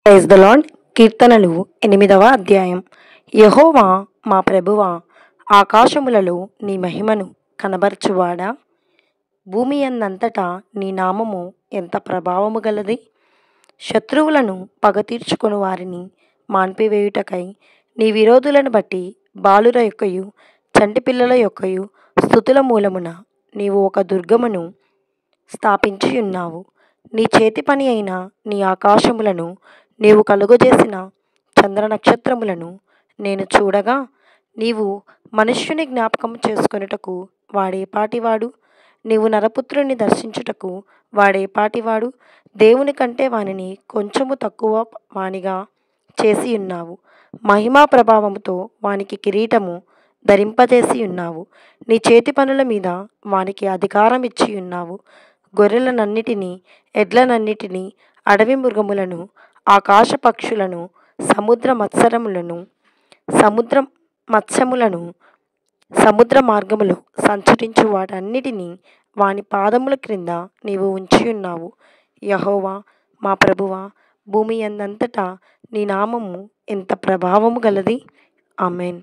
Praise the lord. కీర్తనలు 8వ అధ్యాయం. యెహోవా మా ప్రభువా, ఆకాశములలో నీ మహిమను కనబరచువాడా, భూమి యందంతటా నీ నామము ఎంత ప్రభావము గలది. శత్రువులను పగ తీర్చుకొని వారిని మాన్పివేయుటకై నీ విరోధులను బట్టి బాలుర యొక్కయు చంటి పిల్లల యొక్కయు స్తుతుల మూలమున నీవు ఒక దుర్గమును స్థాపించి ఉన్నావు. నీ చేతి పని అయిన నీ ఆకాశములను నీవు కలుగజేసిన చంద్ర నక్షత్రములను నేను చూడగా, నీవు మనుష్యుని జ్ఞాపకం చేసుకొనుటకు వాడేపాటివాడు, నీవు నరపుత్రుని దర్శించుటకు వాడేపాటివాడు. దేవుని కంటే వానిని కొంచెము తక్కువ వానిగా చేసి ఉన్నావు. మహిమా ప్రభావముతో వానికి కిరీటము ధరింపజేసి ఉన్నావు. నీ చేతి పనుల మీద వానికి అధికారం ఇచ్చి ఉన్నావు. గొర్రెలనన్నిటినీ, ఎడ్లనన్నిటినీ, అడవి మృగములను, ఆకాశ పక్షులను, సముద్ర మత్స్యములను, సముద్ర మార్గములో సంచరించు వాటన్నిటినీ వాని పాదముల క్రింద నీవు ఉంచి ఉన్నావు. యెహోవా మా ప్రభువా, భూమి యందంతటా నీ నామము ఎంత ప్రభావము గలది. ఆమేన్.